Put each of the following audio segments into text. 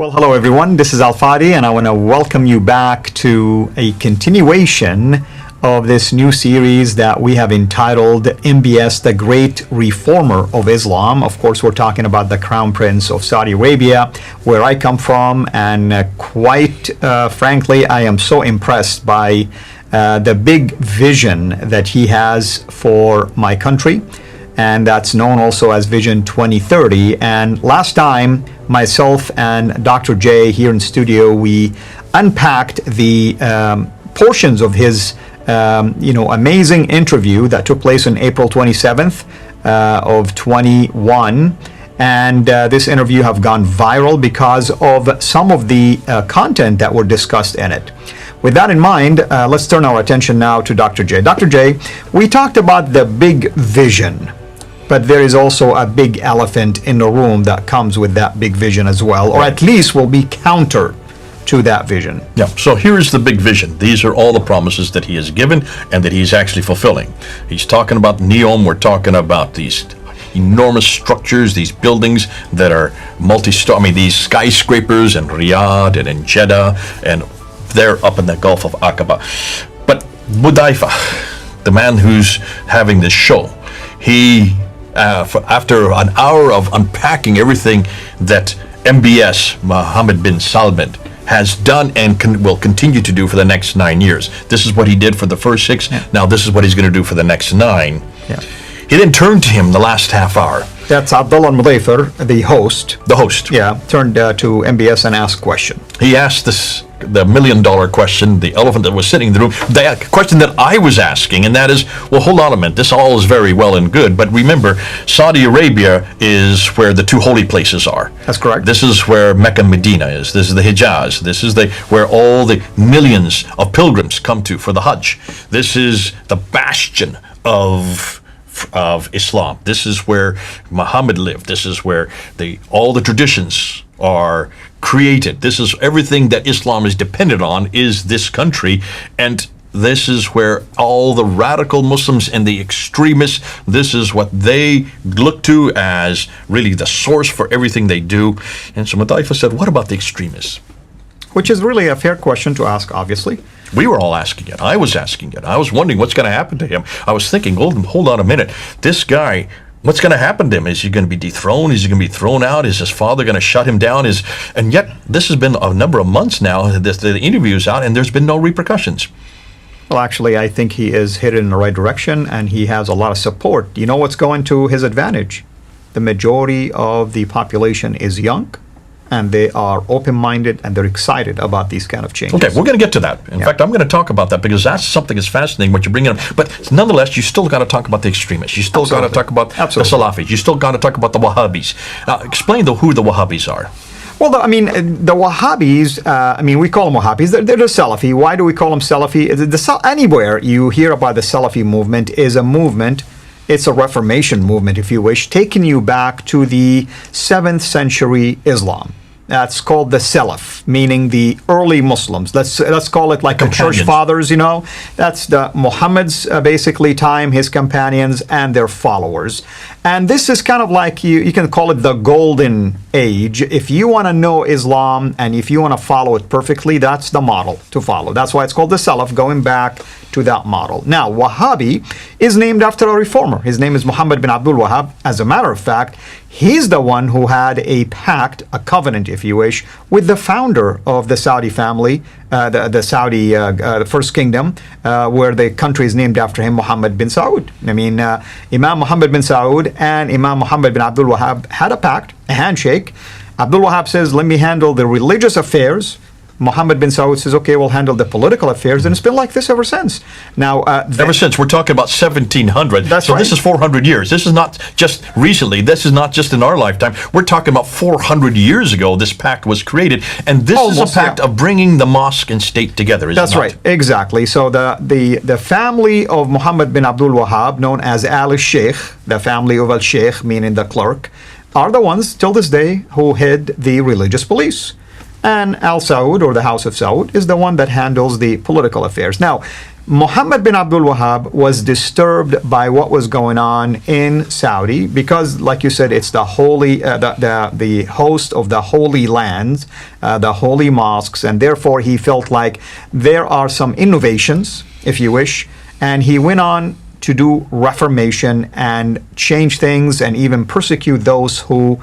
Well, hello everyone. This is Al-Fadi, and I want to welcome you back to a continuation of this new series that we have entitled MBS, the Great Reformer of Islam. Of course, we're talking about the Crown Prince of Saudi Arabia, where I come from, and quite frankly, I am so impressed by the big vision that he has for my country, and that's known also as Vision 2030. And last time, myself and Dr. J here in studio, we unpacked the portions of his amazing interview that took place on April 27th of 21. And this interview have gone viral because of some of the content that were discussed in it. With that in mind, let's turn our attention now to Dr. J. Dr. J, we talked about the big vision, but there is also a big elephant in the room that comes with that big vision as well, or at least will be counter to that vision. Yeah, so here's the big vision. These are all the promises that he has given and that he's actually fulfilling. He's talking about Neom. We're talking about these enormous structures, these buildings that are these skyscrapers in Riyadh and in Jeddah, and they're up in the Gulf of Aqaba. But Budaifa, the man who's having this show, he after an hour of unpacking everything that MBS, Mohammed bin Salman, has done and will continue to do for the next 9 years. This is what he did for the first 6. Yeah. Now this is what he's going to do for the next 9. Yeah. He then turned to him the last half hour. That's Abdullah al-Mudayfir, the host. The host. Yeah, turned to MBS and asked a question. He asked the million-dollar question, the elephant that was sitting in the room, the question that I was asking, and that is, well, hold on a minute, this all is very well and good, but remember, Saudi Arabia is where the two holy places are. That's correct. This is where Mecca and Medina is. This is the Hijaz. This is where all the millions of pilgrims come to for the Hajj. This is the bastion of Islam. This is where Muhammad lived. This is where all the traditions are created. This is everything that Islam is dependent on, is this country, and this is where all the radical Muslims and the extremists, this is what they look to as really the source for everything they do. And so Mudaifa said, what about the extremists? Which is really a fair question to ask, obviously. We were all asking it. I was asking it. I was wondering what's going to happen to him. I was thinking, hold on a minute. This guy, what's going to happen to him? Is he going to be dethroned? Is he going to be thrown out? Is his father going to shut him down? And yet, this has been a number of months now, the interview's out, and there's been no repercussions. Well, actually, I think he is headed in the right direction, and he has a lot of support. You know what's going to his advantage? The majority of the population is young, and they are open-minded, and they're excited about these kind of changes. Okay, we're going to get to that. In fact, I'm going to talk about that because that's something that's fascinating what you're bringing up. But nonetheless, you still got to talk about the extremists. You still got to talk about the Salafis. You still got to talk about the Wahhabis. Explain who the Wahhabis are. Well, the Wahhabis, we call them Wahhabis. They're the Salafi. Why do we call them Salafi? Anywhere you hear about the Salafi movement is a movement. It's a Reformation movement, if you wish, taking you back to the 7th century Islam. That's called the Salaf, meaning the early Muslims. Let's call it like the church fathers, That's the Muhammad's basically time, his companions and their followers. And this is kind of like, you can call it the golden age. If you want to know Islam and if you want to follow it perfectly, that's the model to follow. That's why it's called the Salaf, going back to that model. Now, Wahhabi is named after a reformer. His name is Muhammad bin Abdul Wahhab. As a matter of fact, he's the one who had a pact, a covenant, if you wish, with the founder of the Saudi family, the Saudi First Kingdom, where the country is named after him, Muhammad bin Saud. Imam Muhammad bin Saud and Imam Muhammad bin Abdul Wahhab had a pact, a handshake. Abdul Wahhab says, let me handle the religious affairs. Muhammad bin Saud says, okay, we'll handle the political affairs, and it's been like this ever since. Now, ever since, we're talking about 1700. That's so right. This is 400 years. This is not just recently. This is not just in our lifetime. We're talking about 400 years ago this pact was created, and this is a pact of bringing the mosque and state together, is it not? That's right, exactly. So the family of Muhammad bin Abdul Wahhab, known as al-Sheikh, the family of al-Sheikh, meaning the clerk, are the ones, till this day, who head the religious police. And Al Saud, or the House of Saud, is the one that handles the political affairs. Now, Muhammad bin Abdul Wahhab was disturbed by what was going on in Saudi because, like you said, it's the holy, the host of the holy lands, the holy mosques, and therefore he felt like there are some innovations, if you wish, and he went on to do reformation and change things and even persecute those who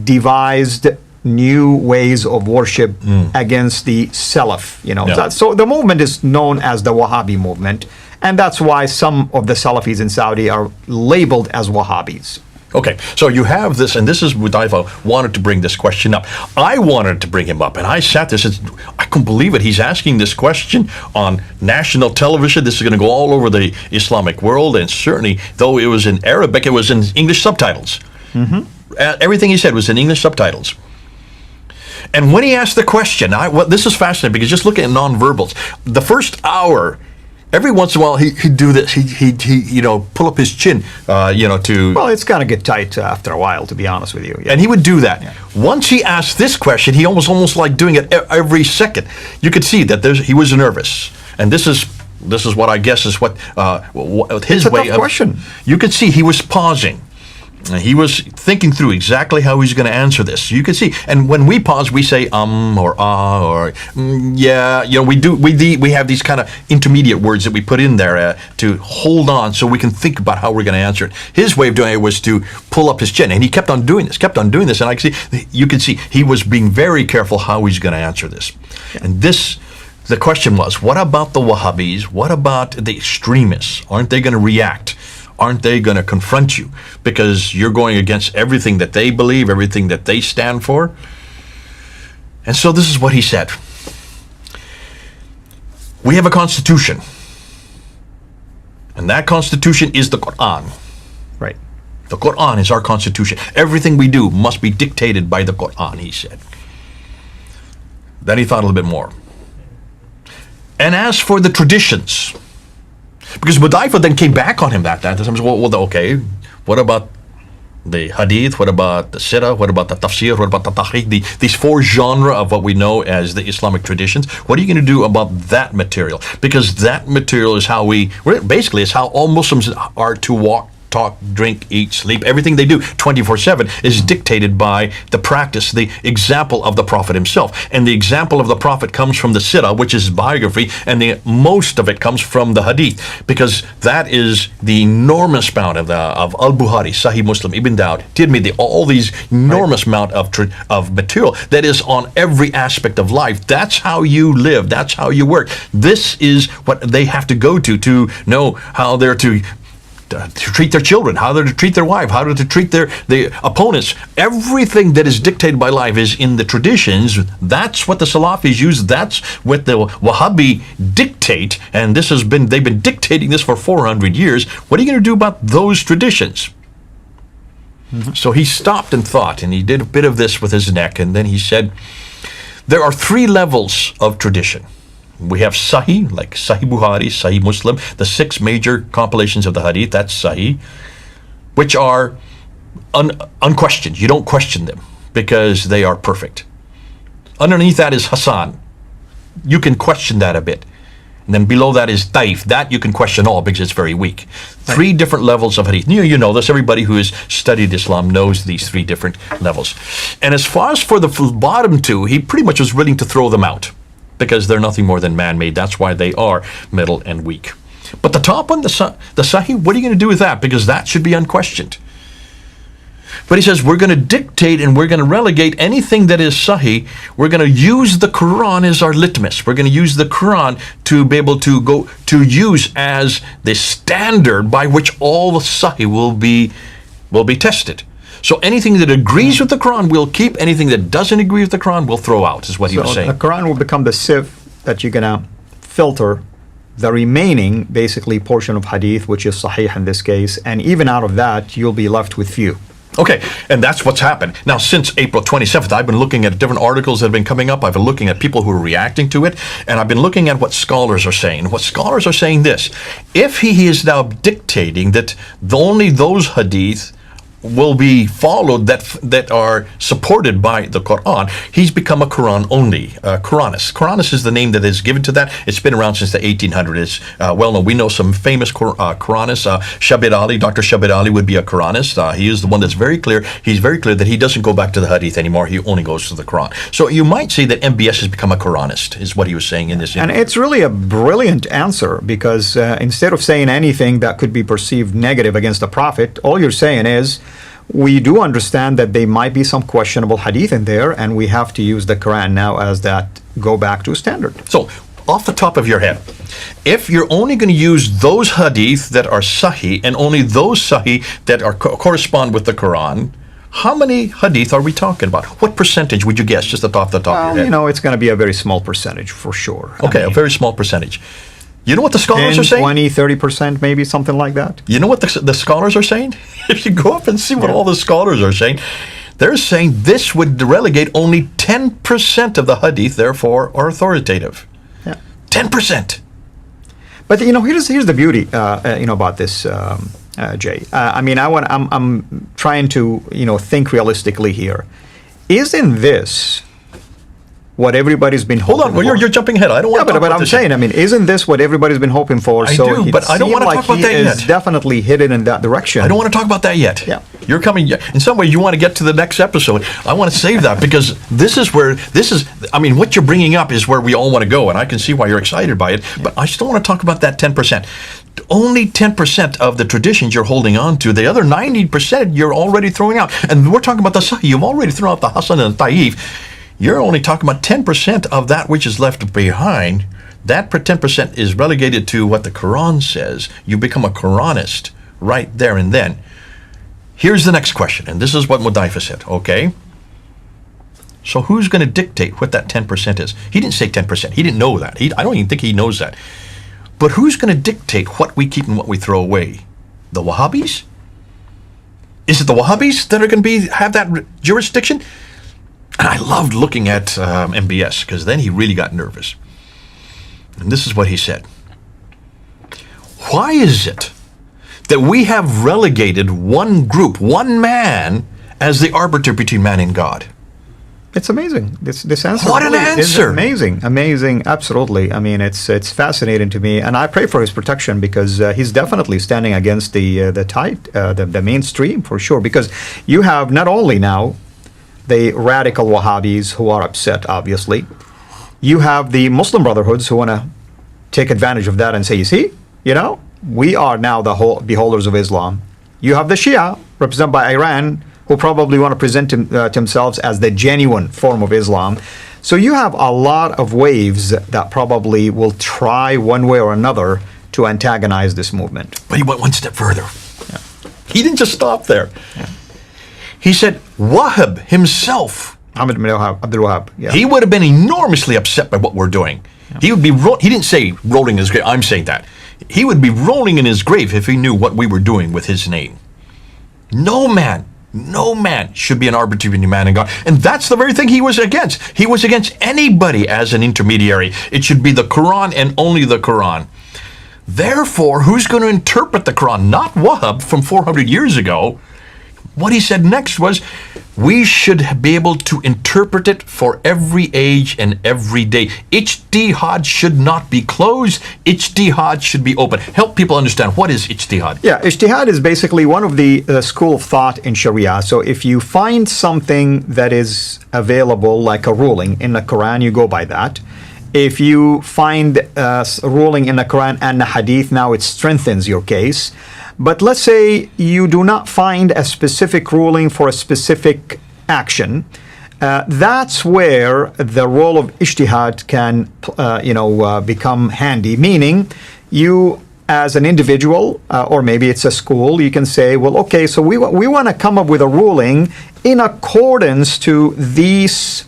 devised new ways of worship against the Salaf. Yeah. So the movement is known as the Wahhabi movement, and that's why some of the Salafis in Saudi are labeled as Wahhabis. Okay, so you have this, and this is what I wanted to bring this question up. I wanted to bring him up, and I sat there and said, I couldn't believe it. He's asking this question on national television. This is going to go all over the Islamic world, and certainly, though it was in Arabic, it was in English subtitles. Everything he said was in English subtitles. And when he asked the question, this is fascinating because just looking at nonverbals, the first hour, every once in a while he'd do this. He'd pull up his chin, to. Well, it's gonna get tight after a while, to be honest with you. Yeah. And he would do that. Yeah. Once he asked this question, he almost like doing it every second. You could see that he was nervous, and this is what I guess is what his way of question. You could see he was pausing. He was thinking through exactly how he's going to answer this. You can see, and when we pause, we say or or yeah. We have these kind of intermediate words that we put in there to hold on, so we can think about how we're going to answer it. His way of doing it was to pull up his chin, and he kept on doing this, and you can see he was being very careful how he's going to answer this. Yeah. And the question was, what about the Wahhabis? What about the extremists? Aren't they going to react? Aren't they going to confront you because you're going against everything that they believe, everything that they stand for? And so this is what he said. We have a constitution, and that constitution is the Quran. Right. The Quran is our constitution. Everything we do must be dictated by the Quran, he said. Then he thought a little bit more. And as for the traditions, because Hudayfa then came back on him that time. Well, okay, what about the Hadith? What about the Sirah? What about the Tafsir? What about the Tahqiq? These four genres of what we know as the Islamic traditions. What are you going to do about that material? Because that material is how basically it's how all Muslims are to walk, talk, drink, eat, sleep. Everything they do 24/7 is dictated by the practice, the example of the Prophet himself. And the example of the Prophet comes from the Sirah, which is biography, and most of it comes from the Hadith, because that is the enormous amount of Al-Bukhari, Sahih Muslim, Ibn Dawud, Tirmidhi, all these enormous amount of material that is on every aspect of life. That's how you live. That's how you work. This is what they have to go to know how they're to treat their children, how they're to treat their wife, how to treat their opponents. Everything that is dictated by life is in the traditions. That's what the Salafis use. That's what the Wahhabi dictate. And they've been dictating this for 400 years. What are you going to do about those traditions? Mm-hmm. So he stopped and thought, and he did a bit of this with his neck, and then he said, there are 3 levels of tradition. We have Sahih, like Sahih Bukhari, Sahih Muslim, the 6 major compilations of the Hadith, that's Sahih, which are unquestioned. You don't question them because they are perfect. Underneath that is Hasan. You can question that a bit. And then below that is Daif. That you can question all because it's very weak. 3 different levels of Hadith. You know this. Everybody who has studied Islam knows these 3 different levels. And as far as for the bottom 2, he pretty much was willing to throw them out, because they're nothing more than man-made. That's why they are middle and weak. But the top one, the Sahih, what are you going to do with that? Because that should be unquestioned. But he says, we're going to dictate and we're going to relegate anything that is Sahih. We're going to use the Quran as our litmus. We're going to use the Quran to be able to use as the standard by which all the Sahih will be tested. So anything that agrees with the Quran, we'll keep. Anything that doesn't agree with the Quran, we'll throw out, is what he was saying. The Quran will become the sieve that you're going to filter the remaining, basically, portion of Hadith, which is Sahih in this case. And even out of that, you'll be left with few. Okay, and that's what's happened. Now, since April 27th, I've been looking at different articles that have been coming up. I've been looking at people who are reacting to it, and I've been looking at what scholars are saying. What scholars are saying this: if he is now dictating that only those Hadith will be followed that are supported by the Quran. He's become a Quran only, Quranist. Quranist is the name that is given to that. It's been around since the 1800s. It's well known. We know some famous Quranists. Shabir Ali, Dr. Shabir Ali would be a Quranist. He is the one that's very clear. He's very clear that he doesn't go back to the Hadith anymore. He only goes to the Quran. So you might say that MBS has become a Quranist, is what he was saying in this interview. And it's really a brilliant answer, because instead of saying anything that could be perceived negative against the Prophet, all you're saying is, we do understand that there might be some questionable hadith in there, and we have to use the Quran now as that go back to standard. So, off the top of your head, if you're only going to use those hadith that are sahih and only those sahih that are correspond with the Quran, how many hadith are we talking about? What percentage would you guess, just off the top of your head? It's going to be a very small percentage for sure. Okay, a very small percentage. You know what the scholars 10, are saying? 20, 30%, maybe something like that. You know what the scholars are saying? If you go up and see what all the scholars are saying, they're saying this would relegate only 10% of the hadith, therefore, are authoritative. Yeah. 10%. But here's the beauty, about this, Jay. I'm trying to think realistically here. Isn't this what everybody's been hoping Hold on, well, you're jumping ahead. I don't want to talk but about I'm this saying, isn't this what everybody's been hoping for? I do, but I don't want to talk about that yet. He is definitely headed in that direction. I don't want to talk about that yet. Yeah. You're coming, in some way you want to get to the next episode. I want to save that because what you're bringing up is where we all want to go, and I can see why you're excited by it, but I still want to talk about that 10%. Only 10% of the traditions you're holding on to. The other 90% you're already throwing out. And we're talking about the Sahih. You've already thrown out the Hasan and the Taif. You're only talking about 10% of that which is left behind. That 10% is relegated to what the Quran says. You become a Quranist right there and then. Here's the next question, and this is what Mudaifa said, okay? So who's going to dictate what that 10% is? He didn't say 10%. He didn't know that. I don't even think he knows that. But who's going to dictate what we keep and what we throw away? The Wahhabis? Is it the Wahhabis that are going to have that jurisdiction? And I loved looking at MBS, because then he really got nervous. And this is what he said. Why is it that we have relegated one group, one man, as the arbiter between man and God? It's amazing. This answer. What an answer! Amazing, absolutely. It's fascinating to me, and I pray for his protection, because he's definitely standing against the mainstream for sure. Because you have not only now the radical Wahhabis who are upset, obviously. You have the Muslim Brotherhoods who want to take advantage of that and say, you see, we are now the whole beholders of Islam. You have the Shia, represented by Iran, who probably want to present themselves as the genuine form of Islam. So you have a lot of waves that probably will try one way or another to antagonize this movement. But he went one step further. Yeah. He didn't just stop there. Yeah. He said Wahhab himself, Abdul Wahhab, yeah. He would have been enormously upset by what we're doing. Yeah. He would be. He didn't say rolling in his grave. I'm saying that. He would be rolling in his grave if he knew what we were doing with his name. No man should be an arbiter between man and God. And that's the very thing he was against. He was against anybody as an intermediary. It should be the Quran and only the Quran. Therefore, who's going to interpret the Quran? Not Wahhab from 400 years ago. What he said next was, we should be able to interpret it for every age and every day. Ijtihad should not be closed. Ijtihad should be open. Help people understand, what is ijtihad? Yeah, ijtihad is basically one of the school of thought in Sharia. So if you find something that is available, like a ruling in the Quran, you go by that. If you find a ruling in the Quran and the Hadith, now it strengthens your case. But let's say you do not find a specific ruling for a specific action. That's where the role of ijtihad can, become handy. Meaning, you as an individual, or maybe it's a school, you can say, well, okay, so we want to come up with a ruling in accordance to these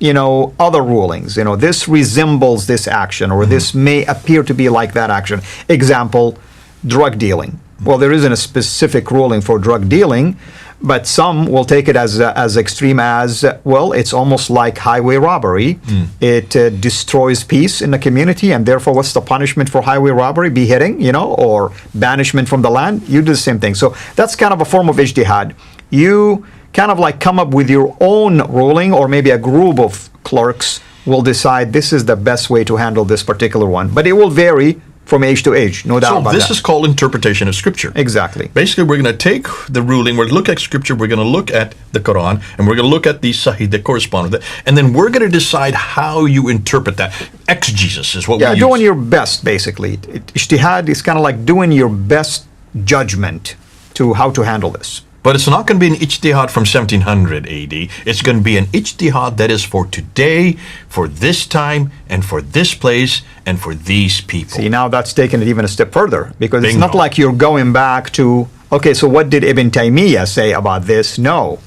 other rulings. This resembles this action, or this may appear to be like that action. Example, drug dealing. Well, there isn't a specific ruling for drug dealing, but some will take it as extreme as, well, it's almost like highway robbery. It destroys peace in the community, and therefore, what's the punishment for highway robbery? Beheading, or banishment from the land? You do the same thing. So that's kind of a form of ijtihad. You kind of like come up with your own ruling, or maybe a group of clerks will decide this is the best way to handle this particular one. But it will vary from age to age, no doubt about that. So this is called interpretation of Scripture. Exactly. Basically, we're going to take the ruling, we're going to look at Scripture, we're going to look at the Quran, and we're going to look at the Sahih that correspond with it, and then we're going to decide how you interpret that. Exegesis is what we use. Yeah, doing your best, basically. Ijtihad is kind of like doing your best judgment to how to handle this. But it's not going to be an ijtihad from 1700 AD. It's going to be an ijtihad that is for today, for this time, and for this place, and for these people. See, now that's taken it even a step further, because it's Bingo. not like you're going back to, okay, so what did Ibn Taymiyyah say about this? No.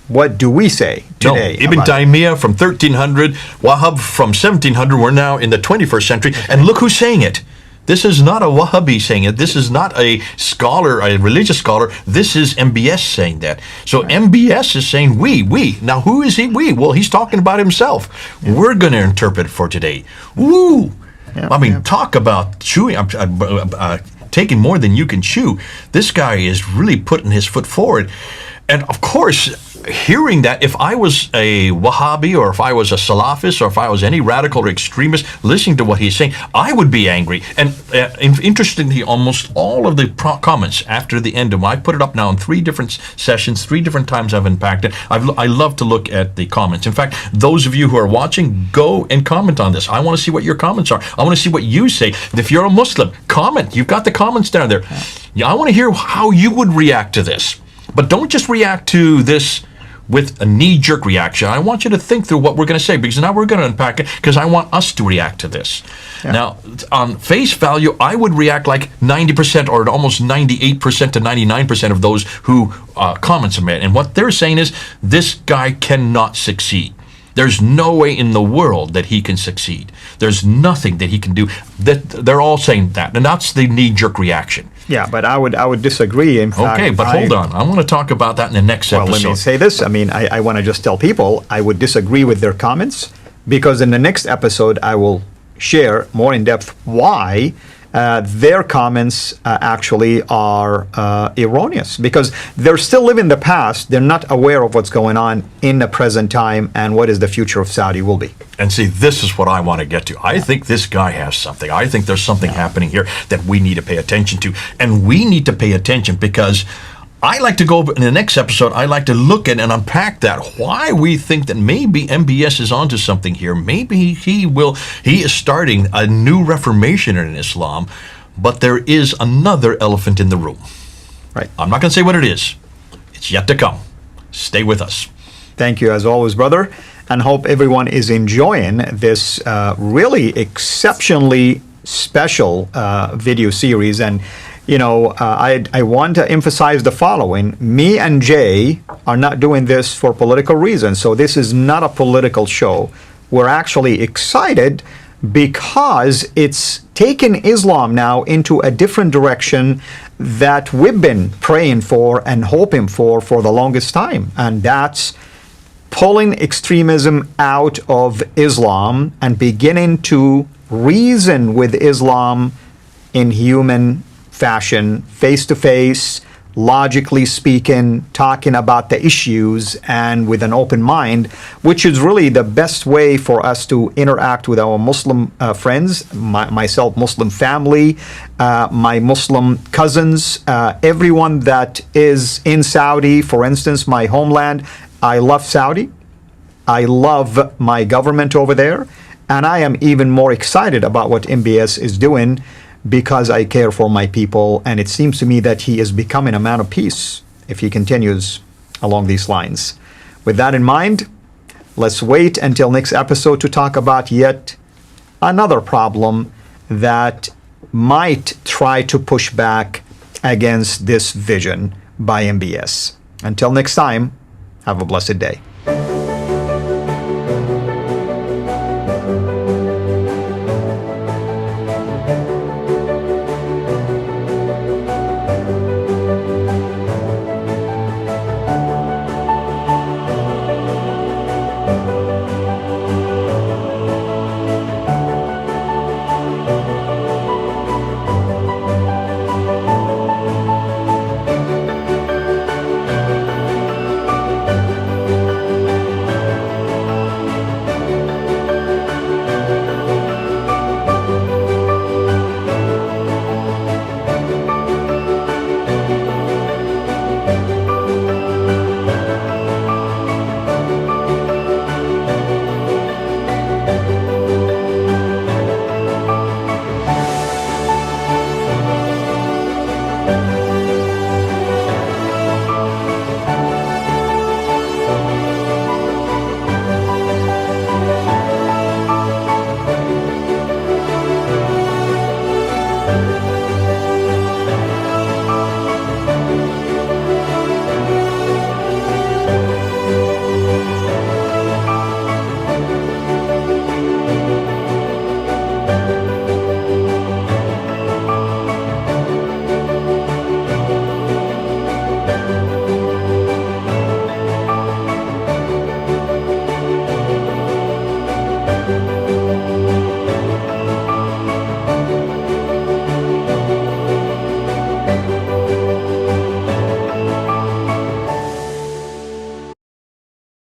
What do we say today? No, Ibn about it? Taymiyyah from 1300, Wahhab from 1700, we're now in the 21st century, and look who's saying it. This is not a Wahhabi saying it. This is not a scholar, a religious scholar. This is MBS saying that. So MBS is saying we. Now, who is he we? Well, he's talking about himself. We're going to interpret for today. Woo! Yeah, I mean, talk about chewing, taking more than you can chew. This guy is really putting his foot forward. And of course, hearing that, if I was a Wahhabi, or if I was a Salafist, or if I was any radical or extremist listening to what he's saying, I would be angry. And interestingly, almost all of the comments after the end of I put it up now in 3 different sessions, 3 different times I've unpacked it. I love to look at the comments. In fact, those of you who are watching, go and comment on this. I want to see what your comments are. I want to see what you say. If you're a Muslim, comment. You've got the comments down there. Yeah, I want to hear how you would react to this. But don't just react to this with a knee-jerk reaction. I want you to think through what we're going to say, because now we're going to unpack it, because I want us to react to this. Yeah. Now, on face value, I would react like 90% or almost 98% to 99% of those who comments are made. And what they're saying is, this guy cannot succeed. There's no way in the world that he can succeed. There's nothing that he can do. They're all saying that, and that's the knee-jerk reaction. Yeah, but I would disagree. In fact, okay, but hold on. I want to talk about that in the next episode. Well, let me say this. I mean, I want to just tell people I would disagree with their comments, because in the next episode I will share more in depth why their comments actually are erroneous, because they're still living the past. They're not aware of what's going on in the present time and what is the future of Saudi will be. And see, this is what I want to get to. I think this guy has something. I think there's something happening here that we need to pay attention to. And we need to pay attention because I like to go in the next episode, I like to look at and unpack that, why we think that maybe MBS is onto something here. Maybe he is starting a new reformation in Islam, but there is another elephant in the room. Right. I'm not going to say what it is. It's yet to come. Stay with us. Thank you as always, brother, and hope everyone is enjoying this really exceptionally special video series. And I want to emphasize the following. Me and Jay are not doing this for political reasons. So this is not a political show. We're actually excited because it's taken Islam now into a different direction that we've been praying for and hoping for the longest time. And that's pulling extremism out of Islam and beginning to reason with Islam in human fashion, face-to-face, logically speaking, talking about the issues and with an open mind, which is really the best way for us to interact with our Muslim friends, myself, Muslim family, my Muslim cousins, everyone that is in Saudi, for instance, my homeland. I love Saudi. I love my government over there. And I am even more excited about what MBS is doing, because I care for my people, and it seems to me that he is becoming a man of peace if he continues along these lines. With that in mind, let's wait until next episode to talk about yet another problem that might try to push back against this vision by MBS. Until next time, have a blessed day.